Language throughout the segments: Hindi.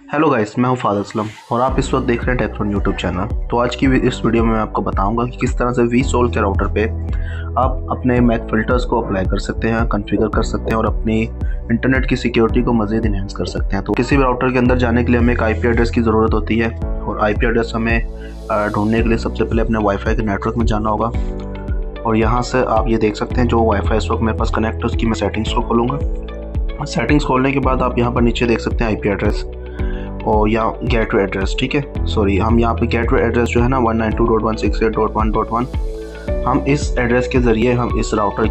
हेलो गाइस, मैं हूं फादर असलम और आप इस वक्त देख रहे हैं टेक्ट्रॉन यूट्यूब चैनल। तो आज की इस वीडियो में मैं आपको बताऊंगा कि किस तरह से वीसोल के राउटर पे आप अपने मैक फिल्टर्स को अप्लाई कर सकते हैं, कॉन्फ़िगर कर सकते हैं और अपनी इंटरनेट की सिक्योरिटी को मज़ीद इन्हेंस कर सकते हैं। तो किसी भी राउटर के अंदर जाने के लिए हमें एक आईपी एड्रेस की ज़रूरत होती है और आईपी एड्रेस हमें ढूंढने के लिए सबसे पहले अपने वाईफाई के नेटवर्क में जाना होगा। और यहाँ से आप ये देख सकते हैं जो वाईफाई इस वक्त मेरे पास कनेक्ट है उसकी मैं सेटिंग्स को खोलूँगा। सेटिंग्स खोलने के बाद आप यहाँ पर नीचे देख सकते हैं आईपी एड्रेस और या गेटवे एड्रेस। ठीक है, सॉरी, हम यहाँ पे गेटवे एड्रेस जो है ना 192.168.1.1, हम इस एड्रेस के ज़रिए हम इस राउटर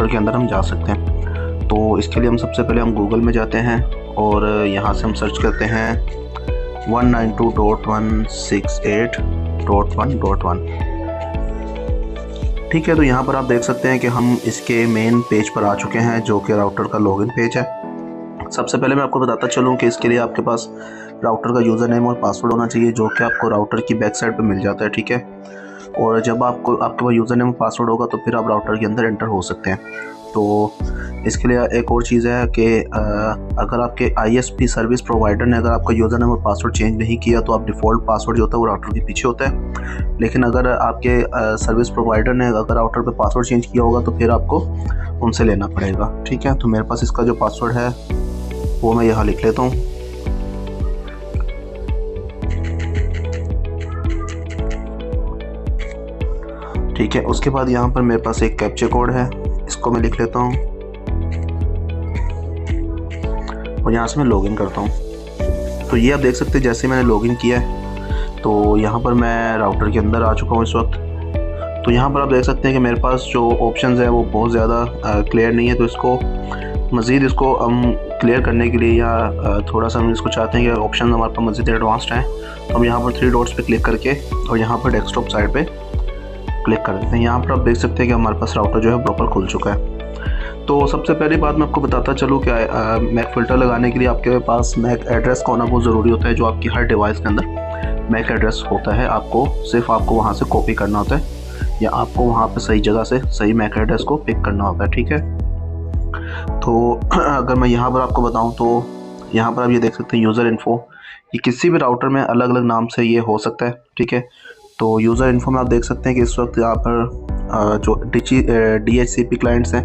के अंदर हम जा सकते हैं। तो इसके लिए हम सबसे पहले हम गूगल में जाते हैं और यहाँ से हम सर्च करते हैं 192.168.1.1। ठीक है, तो यहाँ पर आप देख सकते हैं कि हम इसके मेन पेज पर आ चुके हैं जो कि राउटर का लॉगिन पेज है। सबसे पहले मैं आपको बताता चलूँ कि इसके लिए आपके पास राउटर का यूज़र नेम और पासवर्ड होना चाहिए जो कि आपको राउटर की बैक साइड पे मिल जाता है। ठीक है, और जब आपके पास यूज़र नेम और पासवर्ड होगा तो फिर आप राउटर के अंदर एंटर हो सकते हैं। तो इसके लिए एक और चीज़ है कि अगर आपके आईएसपी सर्विस प्रोवाइडर ने अगर आपका यूज़र नेम और पासवर्ड चेंज नहीं किया तो आप डिफ़ॉल्ट पासवर्ड जो होता है वो राउटर के पीछे होता है। लेकिन अगर आपके सर्विस प्रोवाइडर ने अगर राउटर पे पासवर्ड चेंज किया होगा तो फिर आपको उनसे लेना पड़ेगा। ठीक है, तो मेरे पास इसका जो पासवर्ड है वो मैं यहाँ लिख लेता हूँ। ठीक है, उसके बाद यहाँ पर मेरे पास एक कैप्चा कोड है, इसको मैं लिख लेता हूँ और यहाँ से मैं लॉगिन करता हूँ। तो ये आप देख सकते हैं जैसे मैंने लॉगिन किया है तो यहाँ पर मैं राउटर के अंदर आ चुका हूँ इस वक्त। तो यहाँ पर आप देख सकते हैं कि मेरे पास जो ऑप्शंस है वो बहुत ज़्यादा क्लियर नहीं है। तो इसको मज़ीद हम क्लियर करने के लिए या थोड़ा सा हम इसको चाहते हैं कि ऑप्शन हमारे पास मज़ीद एडवांस्ड हैं तो हम यहाँ पर 3 डॉट्स पे क्लिक करके और यहाँ पर डेस्कटॉप साइड पे क्लिक कर देते हैं। यहाँ पर आप देख सकते हैं कि हमारे पास राउटर जो है प्रॉपर खुल चुका है। तो सबसे पहली बात मैं आपको बताता चलूँ कि मैक फ़िल्टर लगाने के लिए आपके पास मैक एड्रेस का होना बहुत ज़रूरी होता है। जो आपकी हर डिवाइस के अंदर मैक एड्रेस होता है, सिर्फ आपको वहाँ से कॉपी करना होता है या आपको वहाँ पर सही जगह से सही मैक एड्रेस को पिक करना होता है। ठीक है, तो अगर मैं यहाँ पर आपको बताऊँ तो यहाँ पर आप ये देख सकते हैं यूज़र इन्फो, ये किसी भी राउटर में अलग अलग नाम से ये हो सकता है। ठीक है, तो यूज़र इन्फो में आप देख सकते हैं कि इस वक्त यहाँ पर जो DHCP क्लाइंट्स हैं,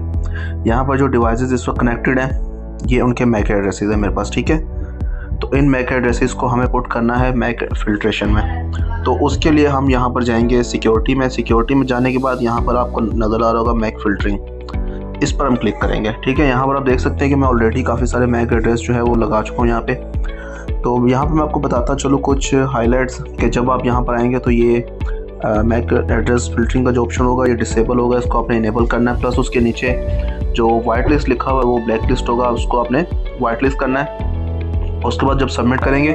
यहाँ पर जो डिवाइसेस इस वक्त कनेक्टेड हैं ये उनके मैक एड्रेसेस हैं मेरे पास। ठीक है, तो इन मैक एड्रेसेस को हमें पुट करना है मैक फिल्ट्रेशन में। तो उसके लिए हम यहाँ पर जाएंगे सिक्योरिटी में जाने के बाद यहाँ पर आपको नज़र आ रहा होगा मैक फिल्टरिंग, इस पर हम क्लिक करेंगे। ठीक है, यहाँ पर आप देख सकते हैं कि मैं ऑलरेडी काफ़ी सारे मैक एड्रेस जो है वो लगा चुका हूँ यहाँ पे। तो यहाँ पर मैं आपको बताता चलूँ कुछ हाइलाइट्स कि जब आप यहाँ पर आएंगे तो ये मैक एड्रेस फिल्टरिंग का जो ऑप्शन होगा ये डिसेबल होगा, इसको आपने इनेबल करना है। प्लस उसके नीचे जो वाइट लिस्ट लिखा हुआ है वो ब्लैक लिस्ट होगा, उसको आपने वाइट लिस्ट करना है। उसके बाद जब सबमिट करेंगे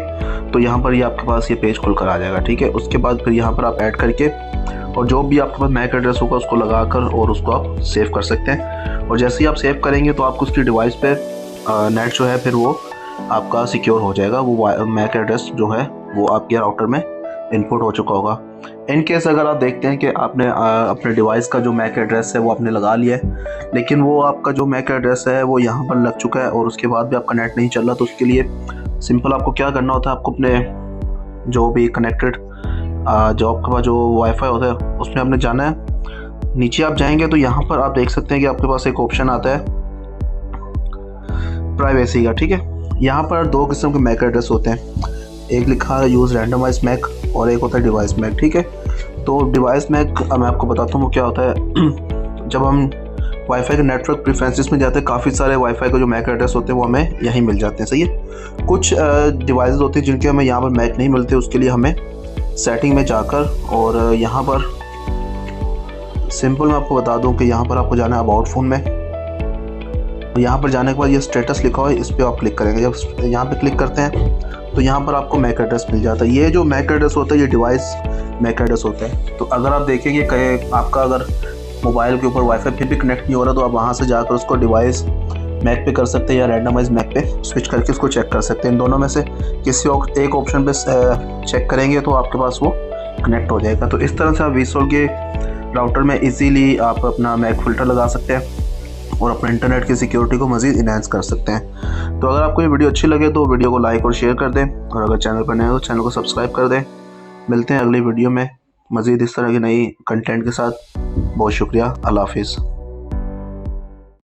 तो यहाँ पर ये आपके पास ये पेज खुल कर आ जाएगा। ठीक है, उसके बाद फिर यहाँ पर आप ऐड करके और जो भी आपके पास मैक एड्रेस होगा उसको लगाकर और उसको आप सेव कर सकते हैं। और जैसे ही आप सेव करेंगे तो आपको उसकी डिवाइस पे नेट जो है फिर वो आपका सिक्योर हो जाएगा। वो मैक एड्रेस जो है वो आपके राउटर में इनपुट हो चुका होगा। इन केस अगर आप देखते हैं कि आपने अपने डिवाइस का जो मैक एड्रेस है वो आपने लगा लिया है लेकिन वो आपका जो मैक एड्रेस है वो यहाँ पर लग चुका है और उसके बाद भी आपका नेट नहीं चल रहा, तो उसके लिए सिंपल आपको क्या करना होता है, आपको अपने जो भी कनेक्टेड जो आपके पास जो वाईफाई होता है उसमें आपने जाना है। नीचे आप जाएंगे तो यहाँ पर आप देख सकते हैं कि आपके पास एक ऑप्शन आता है प्राइवेसी का। ठीक है, यहाँ पर 2 किस्म के मैक एड्रेस होते हैं, एक लिखा है यूज़ रैंडमाइज मैक और एक होता है डिवाइस मैक। ठीक है, तो डिवाइस मैक मैं आपको बताता हूँ वो क्या होता है। जब हम वाईफाई के नेटवर्क प्रेफरेंसेस में जाते हैं काफ़ी सारे वाईफाई के जो मैक एड्रेस होते हैं वो हमें यहीं मिल जाते हैं। सही है, कुछ डिवाइसेस होते हैं जिनके हमें यहाँ पर मैक नहीं मिलते, उसके लिए हमें सेटिंग में जाकर और यहाँ पर सिंपल मैं आपको बता दूं कि यहाँ पर आपको जाना है अबाउट फ़ोन में। यहाँ पर जाने के बाद ये स्टेटस लिखा हुआ है, इस पर आप क्लिक करेंगे। जब यहाँ पे क्लिक करते हैं तो यहाँ पर आपको मैक एड्रेस मिल जाता है। ये जो मैक एड्रेस होता है ये डिवाइस मैक एड्रेस होता है। तो अगर आप देखेंगे कहीं आपका अगर मोबाइल के ऊपर वाईफाई फिर भी कनेक्ट नहीं हो रहा तो आप वहाँ से जाकर उसको डिवाइस मैक पे कर सकते हैं या रैंडमाइज मैक पे स्विच करके उसको चेक कर सकते हैं। इन दोनों में से किसी एक ऑप्शन पे चेक करेंगे तो आपके पास वो कनेक्ट हो जाएगा। तो इस तरह से आप वीसोल के राउटर में इजीली आप अपना मैक फ़िल्टर लगा सकते हैं। और अपने इंटरनेट की सिक्योरिटी को मज़ीद इनहेंस कर सकते हैं। तो अगर आपको ये वीडियो अच्छी लगे तो वीडियो को लाइक और शेयर कर दें, और अगर चैनल पर नए हो तो चैनल को सब्सक्राइब कर दें। मिलते हैं अगली वीडियो में मज़ीद इस तरह की नई कंटेंट के साथ। बहुत शुक्रिया। अल्लाह हाफिज़।